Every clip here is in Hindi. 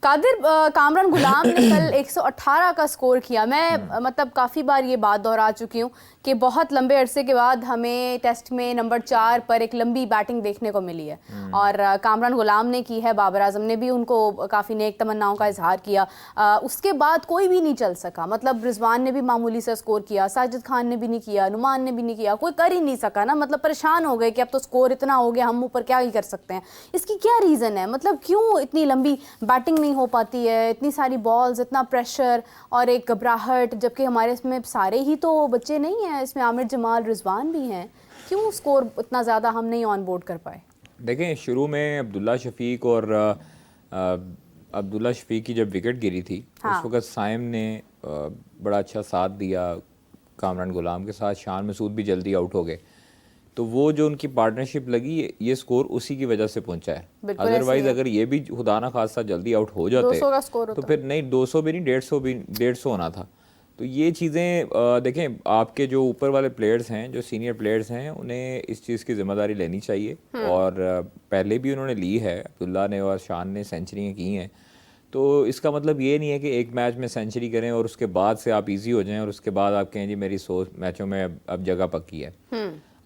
कादिर, कामरान गुलाम ने कल 118 का स्कोर किया। मैं मतलब काफ़ी बार ये बात दोहरा चुकी हूँ कि बहुत लंबे अरसे के बाद हमें टेस्ट में नंबर 4 पर एक लंबी बैटिंग देखने को मिली है और कामरान गुलाम ने की है। बाबर आजम ने भी उनको काफ़ी नेक तमन्नाओं का इजहार किया। उसके बाद कोई भी नहीं चल सका। मतलब रिजवान ने भी मामूली सा स्कोर किया, साजिद खान ने भी नहीं किया, नुमान ने भी नहीं किया, कोई कर ही नहीं सका ना। मतलब परेशान हो गए कि अब तो स्कोर इतना हो गया, हम ऊपर क्या ही कर सकते हैं। इसकी क्या रीज़न है? मतलब क्यों इतनी लंबी बैटिंग नहीं हो पाती है, इतनी सारी बॉल्स, इतना प्रेशर और एक घबराहट, जबकि हमारे इसमें सारे ही तो बच्चे नहीं हैं, इसमें आमिर जमाल, रिजवान भी हैं। क्यों स्कोर इतना ज़्यादा हम नहीं ऑन बोर्ड कर पाए? देखें, शुरू में अब्दुल्ला शफीक और अब्दुल्ला शफीक की जब विकेट गिरी थी हाँ। उस वक्त साइम ने बड़ा अच्छा साथ दिया कामरान गुलाम के साथ। शान मसूद भी जल्दी आउट हो गए, तो वो जो उनकी पार्टनरशिप लगी, ये स्कोर उसी की वजह से पहुंचा है। अदरवाइज अगर ये भी खुदा ना खासा जल्दी आउट हो जाते 200 का स्कोर तो होता। फिर नहीं 200 भी नहीं, 150 होना था। तो ये चीज़ें देखें, आपके जो ऊपर वाले प्लेयर्स हैं, जो सीनियर प्लेयर्स हैं, उन्हें इस चीज़ की जिम्मेदारी लेनी चाहिए और पहले भी उन्होंने ली है। अब्दुल्ला ने और शान ने सेंचुरियाँ की हैं, तो इसका मतलब ये नहीं है कि एक मैच में सेंचुरी करें और उसके बाद से आप इजी हो जाएं और उसके बाद आप कहें जी मेरी 100 मैचों में अब जगह पक्की है।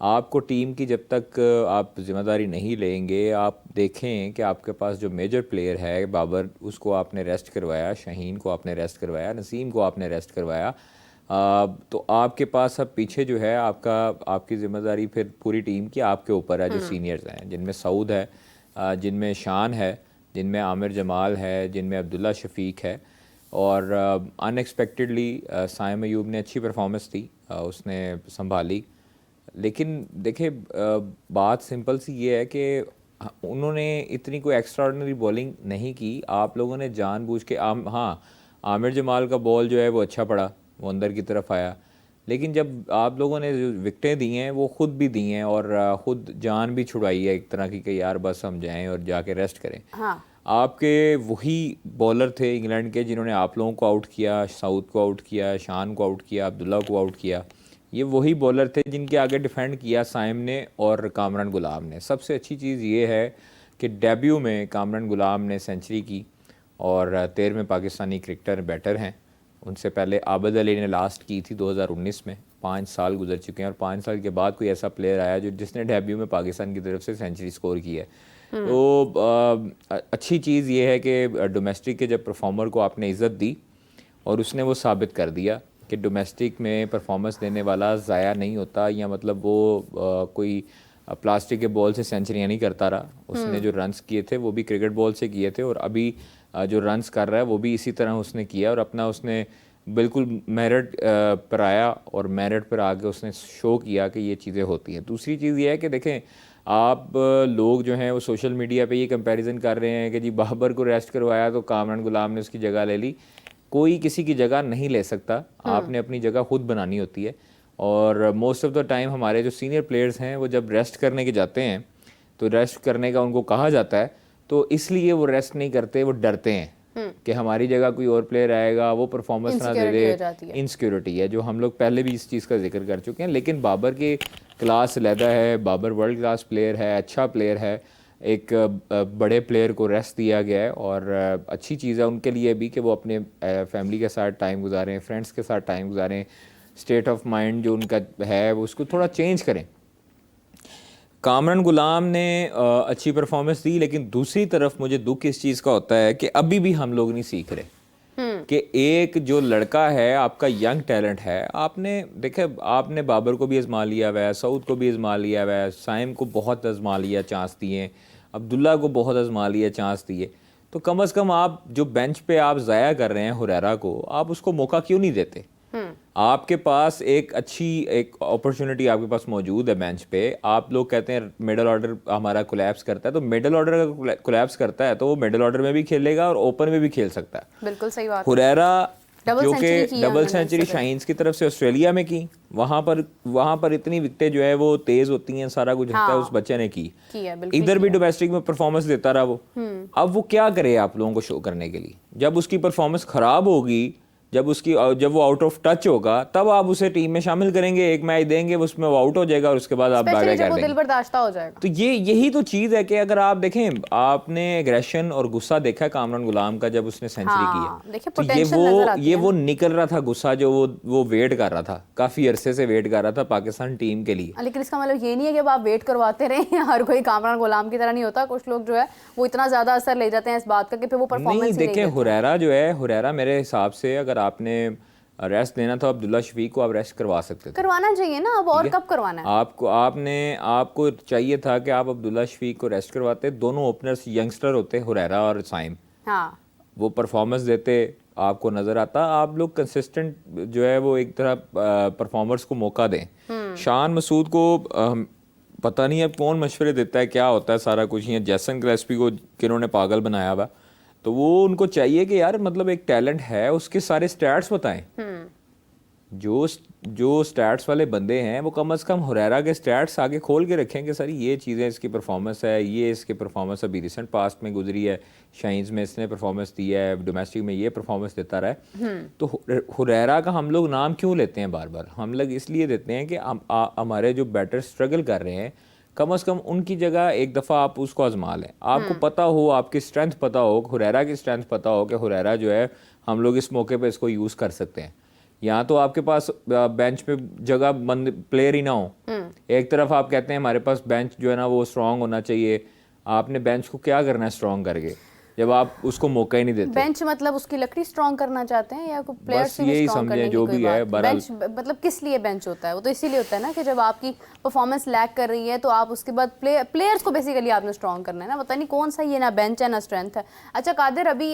आपको टीम की जब तक आप जिम्मेदारी नहीं लेंगे, आप देखें कि आपके पास जो मेजर प्लेयर है, बाबर, उसको आपने रेस्ट करवाया, शाहीन को आपने रेस्ट करवाया, नसीम को आपने रेस्ट करवाया, तो आपके पास अब पीछे जो है आपकी जिम्मेदारी फिर पूरी टीम की आपके ऊपर है, जो सीनियर्स हैं, जिनमें सऊद है, जिनमें शान है, जिनमें आमिर जमाल है, जिनमें अब्दुल्ला शफीक है। और अनएक्सपेक्टेडली साइम अयूब ने अच्छी परफॉर्मेंस दी, उसने संभाली। लेकिन देखिए, बात सिंपल सी ये है कि उन्होंने इतनी कोई एक्स्ट्राऑर्डिनरी बॉलिंग नहीं की। आप लोगों ने जानबूझ के हाँ, आमिर जमाल का बॉल जो है वो अच्छा पड़ा, वो अंदर की तरफ आया, लेकिन जब आप लोगों ने जो विकटें दी हैं वो ख़ुद भी दी हैं और ख़ुद जान भी छुड़ाई है एक तरह की कि यार बस हम जाएं और जाके रेस्ट करें। हाँ। आपके वही बॉलर थे इंग्लैंड के जिन्होंने आप लोगों को आउट किया, सऊद को आउट किया, शान को आउट किया, अब्दुल्ला को आउट किया। ये वही बॉलर थे जिनके आगे डिफेंड किया साइम ने और कामरान गुलाम ने। सबसे अच्छी चीज़ ये है कि डेब्यू में कामरान गुलाम ने सेंचुरी की और 13वें पाकिस्तानी क्रिकेटर बैटर हैं। उनसे पहले आबिद अली ने लास्ट की थी 2019 में। 5 साल गुजर चुके हैं और 5 साल के बाद कोई ऐसा प्लेयर आया जिसने डेब्यू में पाकिस्तान की तरफ से सेंचुरी स्कोर की है। तो अच्छी चीज़ ये है कि डोमेस्टिक के जब परफॉर्मर को आपने इज़्ज़त दी और उसने वो साबित कर दिया कि डोमेस्टिक में परफॉर्मेंस देने वाला ज़ाया नहीं होता, या मतलब वो कोई प्लास्टिक के बॉल से सेंचुरियाँ नहीं करता रहा। उसने जो रन्स किए थे वो भी क्रिकेट बॉल से किए थे और अभी जो रन्स कर रहा है वो भी इसी तरह उसने किया और अपना उसने बिल्कुल मेरिट पर आया और मेरिट पर आके उसने शो किया कि ये चीज़ें होती हैं। दूसरी चीज़ ये है कि देखें, आप लोग जो हैं वो सोशल मीडिया पे ये कंपैरिजन कर रहे हैं कि जी बाबर को रेस्ट करवाया तो कामरान गुलाम ने उसकी जगह ले ली। कोई किसी की जगह नहीं ले सकता, आपने अपनी जगह खुद बनानी होती है। और मोस्ट ऑफ द टाइम हमारे जो सीनियर प्लेयर्स हैं वो जब रेस्ट करने के जाते हैं तो रेस्ट करने का उनको कहा जाता है, तो इसलिए वो रेस्ट नहीं करते, वो डरते हैं कि हमारी जगह कोई और प्लेयर आएगा, वो परफॉर्मेंस ना दे दे। इनसिक्योरिटी है जो हम लोग पहले भी इस चीज़ का जिक्र कर चुके हैं। लेकिन बाबर की क्लास अलहदा है, बाबर वर्ल्ड क्लास प्लेयर है, अच्छा प्लेयर है। एक बड़े प्लेयर को रेस्ट दिया गया है और अच्छी चीज़ है उनके लिए भी कि वो अपने फैमिली के साथ टाइम गुजारें, फ्रेंड्स के साथ टाइम गुजारें, स्टेट ऑफ माइंड जो उनका है वो उसको थोड़ा चेंज करें। कामरान गुलाम ने अच्छी परफॉर्मेंस दी, लेकिन दूसरी तरफ मुझे दुख इस चीज़ का होता है कि अभी भी हम लोग नहीं सीख रहे कि एक जो लड़का है, आपका यंग टैलेंट है, आपने देखे, आपने बाबर को भी आजमा लिया हुआ है, सऊद को भी आजमा लिया हुआ है, साइम को बहुत आजमा लिया, चांस दिए, अब्दुल्ला को बहुत आजमा लिया, चांस दिए, तो कम अज़ कम आप जो बेंच पे आप ज़ाया कर रहे हैं हुरैरा को, आप उसको मौका क्यों नहीं देते? आपके पास एक अच्छी एक अपॉर्चुनिटी आपके पास मौजूद है बेंच पे। आप लोग कहते हैं मिडल ऑर्डर हमारा कोलैप्स करता है, तो मिडल ऑर्डर अगर कोलैप्स करता है तो वो मिडल ऑर्डर में भी खेलेगा और ओपन में भी खेल सकता है। बिल्कुल सही बात। हुरैरा जो कि डबल सेंचुरी शाहीन्स की तरफ से ऑस्ट्रेलिया में की, वहाँ पर इतनी विकेटें जो है वो तेज होती हैं, सारा कुछ होता है, उस बच्चे ने की। इधर भी डोमेस्टिक में परफॉर्मेंस देता रहा वो। अब वो क्या करे आप लोगों को शो करने के लिए? जब उसकी परफॉर्मेंस खराब होगी जब वो आउट ऑफ टच होगा तब आप उसे टीम में शामिल करेंगे, एक मैच देंगे, उसमें वो आउट हो जाएगा और उसके बाद आप बाय स्पेशली कर जब वो देंगे। दिल बर्दाश्ता हो जाएगा। तो यही तो चीज़ है कि अगर आप देखें, आपने एग्रेशन और गुस्सा देखा है कामरान गुलाम का जब उसने सेंचुरी की हाँ, है, देखिए तो पोटेंशियल नजर आती ये है वो ना। निकल रहा था गुस्सा, जो वो वेट कर रहा था, काफ़ी अरसे से वेट कर रहा था पाकिस्तान टीम के लिए। लेकिन इसका मतलब ये नहीं है कि अब आप वेट करवाते रहें। हर कोई कामरान गुलाम की तरह नहीं होता, कुछ लोग जो है वो इतना ज़्यादा असर ले जाते हैं इस बात का कि फिर वो परफॉर्मेंस नहीं ही नहीं देखें, देते हैं। हुरैरा जो है, हुरैरा मेरे हिसाब से अगर आपने रेस्ट देना था अब्दुल्ला शफीक को, आप रेस्ट करवा सकते थे। करवाना चाहिए ना, अब और कब करवाना है? आपको चाहिए था कि आप अब्दुल्ला शफीक को रेस्ट करवाते, दोनों ओपनर्स यंगस्टर होते, हुरैरा और साइम, हाँ, वो परफॉर्मेंस देते, आपको नज़र आता, आप लोग कंसिस्टेंट जो है वो एक तरह परफॉर्मर्स को मौका दें। शान मसूद को पता नहीं अब कौन मशवरे देता है, क्या होता है सारा कुछ, ये जैसन क्लेस्पी को किन्होंने पागल बनाया हुआ, तो वो उनको चाहिए कि यार मतलब एक टैलेंट है, उसके सारे स्टैट्स बताएं। जो स्टैट्स वाले बंदे हैं वो कम से कम हुरैरा के स्टैट्स आगे खोल के रखें कि सर ये चीज़ें इसकी परफॉर्मेंस है, ये इसकी परफॉर्मेंस अभी रिसेंट पास्ट में गुजरी है, शाइन्स में इसने परफॉर्मेंस दी है, डोमेस्टिक में ये परफॉर्मेंस देता रहा है। तो हुरैरा का हम लोग नाम क्यों लेते हैं बार बार? हम लोग इसलिए देते हैं कि हमारे जो बैटर स्ट्रगल कर रहे हैं, कम से कम उनकी जगह एक दफ़ा आप उसको आजमा लें, आपको पता हो, आपकी स्ट्रेंथ पता हो, हुरैरा की स्ट्रेंथ पता हो कि हुरैरा जो है हम लोग इस मौके पे इसको यूज़ कर सकते हैं। यहाँ तो आपके पास बेंच पे जगह बंद प्लेयर ही ना हो, एक तरफ आप कहते हैं हमारे पास बेंच जो है ना वो स्ट्रांग होना चाहिए, आपने बेंच को क्या करना है स्ट्रांग करके जब आप उसको मौका ही नहीं देते? बेंच मतलब उसकी लकड़ी स्ट्रॉन्ग करना चाहते हैं या कोई प्लेयर्स बस की भी यही स्ट्रॉन्ग करने समझें की जो कोई भी है। बात? बेंच मतलब किस लिए बेंच होता है? वो तो इसीलिए होता है ना कि जब आपकी परफॉर्मेंस लैग कर रही है तो आप उसके बाद प्लेयर्स को बेसिकली आपने स्ट्रॉन्ग करना है ना, पता नहीं कौन सा ये ना बेंच है ना स्ट्रेंथ है। अच्छा कादिर, अभी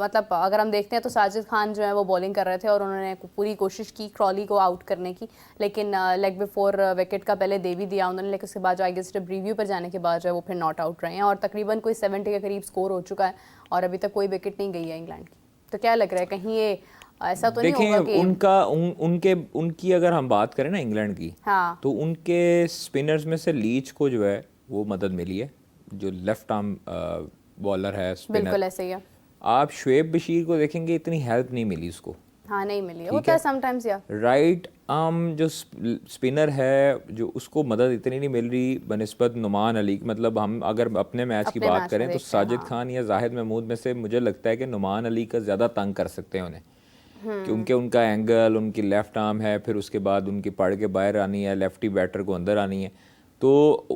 मतलब अगर हम देखते हैं तो साजिद खान जो है वो बॉलिंग कर रहे थे और उन्होंने पूरी कोशिश की क्रॉली को आउट करने की, लेकिन लेग बिफोर विकेट का पहले दे भी दिया उन्होंने, लेकिन उसके बाद जो आई गेस जब रिव्यू पर जाने के बाद जो है वो फिर नॉट आउट रहे हैं और तकरीबन कोई 70 के करीब स्कोर हो चुका है और अभी तक कोई विकेट नहीं गई है इंग्लैंड की। तो क्या लग रहा है कहीं ये ऐसा तो नहीं होगा कि उनकी अगर हम बात करें ना इंग्लैंड की, हाँ, तो उनके स्पिनर्स में से लीच को जो है वो मदद मिली है, जो लेफ्ट आर्म बॉलर है स्पिनर। बिल्कुल ऐसे ही है। आप शुएब बशीर को देखेंगे, इतनी हेल्प नहीं मिली उसको। हाँ, नहीं मिली, होता है समटाइम्स या राइट आर्म जो स्पिनर है, जो उसको मदद इतनी नहीं मिल रही बनस्बत नुमान अली। मतलब हम अगर अपने मैच की बात करें तो साजिद खान या जाहिद महमूद में से मुझे लगता है कि नुमान अली का ज़्यादा तंग कर सकते हैं उन्हें, क्योंकि उनका एंगल, उनकी लेफ्ट आर्म है, फिर उसके बाद उनकी पड़ के बाहर आनी है, लेफ्टी बैटर को अंदर आनी है, तो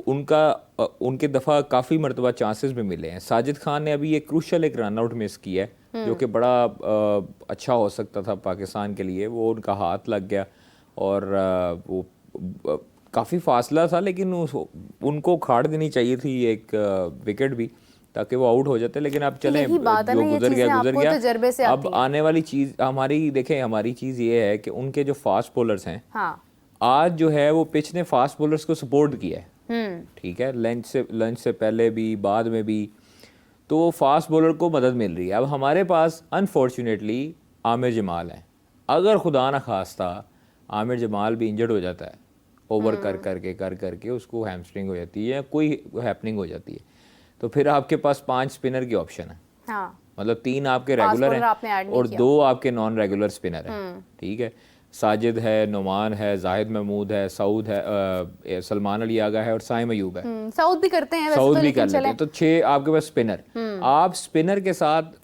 उनके दफ़ा काफ़ी मरतबा चांसेस भी मिले हैं। साजिद खान ने अभी ये क्रूशल एक रन आउट मिस किया है जो कि बड़ा अच्छा हो सकता था पाकिस्तान के लिए, वो उनका हाथ लग गया और वो काफ़ी फासला था, लेकिन उनको खाड़ देनी चाहिए थी एक विकेट भी, ताकि वो आउट हो जाते। लेकिन अब चलें, जो गुजर गया। अब आने वाली चीज़ हमारी देखें, हमारी चीज़ ये है कि उनके जो फास्ट बॉलर्स हैं, हाँ, आज जो है वो पिच ने फास्ट बॉलर्स को सपोर्ट किया है, ठीक है, लंच से पहले भी बाद में भी, तो फास्ट बॉलर को मदद मिल रही है। अब हमारे पास अनफॉर्चुनेटली आमिर जमाल है, अगर खुदा न खास्ता आमिर जमाल भी इंजर्ड हो जाता है, ओवर कर करके उसको हैमस्ट्रिंग हो जाती है, कोई हैपनिंग हो जाती है, तो फिर आपके पास 5 स्पिनर की ऑप्शन है। हाँ, मतलब 3 आपके रेगुलर हैं और 2 आपके नॉन रेगुलर स्पिनर हैं, ठीक है, साजिद है, नुमान है, जाहिद महमूद है, सऊद है, सलमान अली आगा है और साइम अयूब है। सऊद भी करते हैं, सऊद भी कर लेते हैं, तो 6 आपके पास स्पिनर। आप स्पिनर के साथ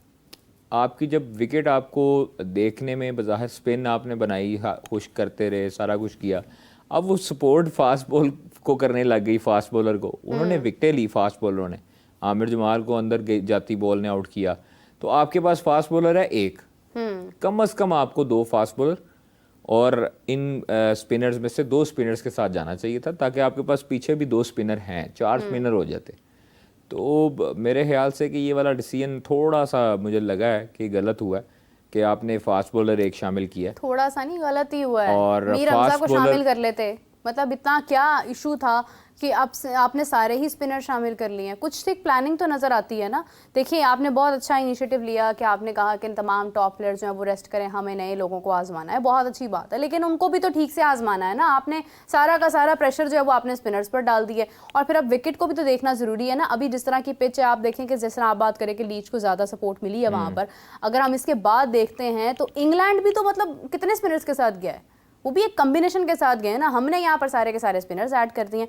आपकी जब विकेट आपको देखने में बज़ाहिर स्पिन आपने बनाई, खुश करते रहे, सारा कुछ किया, अब वो सपोर्ट फास्ट बॉल को करने लग गई, फास्ट बॉलर को, उन्होंने विकेटें ली फास्ट बॉलरों ने, आमिर जमाल को अंदर जाती बॉल ने आउट किया, तो आपके पास फास्ट बॉलर है एक, कम से कम आपको 2 फास्ट बॉलर और इन स्पिनर्स में से 2 स्पिनर्स के साथ जाना चाहिए था, ताकि आपके पास पीछे भी 2 स्पिनर हैं, 4 स्पिनर हो जाते। तो मेरे ख्याल से कि ये वाला डिसीजन थोड़ा सा मुझे लगा है कि गलत हुआ है कि आपने फास्ट बॉलर एक शामिल किया। थोड़ा सा नहीं, गलत ही हुआ है, और मीर हमजा को शामिल कर लेते। मतलब इतना क्या इशू था कि आपने सारे ही स्पिनर शामिल कर लिए हैं? कुछ एक प्लानिंग तो नज़र आती है ना। देखिए आपने बहुत अच्छा इनिशिएटिव लिया कि आपने कहा कि तमाम टॉप प्लेयर्स जो हैं वो रेस्ट करें, हमें नए लोगों को आजमाना है, बहुत अच्छी बात है, लेकिन उनको भी तो ठीक से आजमाना है ना। आपने सारा का सारा प्रेशर जो है वो आपने स्पिनर्स पर डाल दिया और फिर अब विकेट को भी तो देखना ज़रूरी है ना। अभी जिस तरह की पिच है, आप देखें कि जिस तरह आप बात करें कि लीच को ज़्यादा सपोर्ट मिली है वहाँ पर, अगर हम इसके बाद देखते हैं तो इंग्लैंड भी तो मतलब कितने स्पिनर्स के साथ गया है, वो भी एक कॉम्बिनेशन के साथ गए हैं ना। हमने यहाँ पर सारे के सारे स्पिनर्स ऐड कर दिए हैं।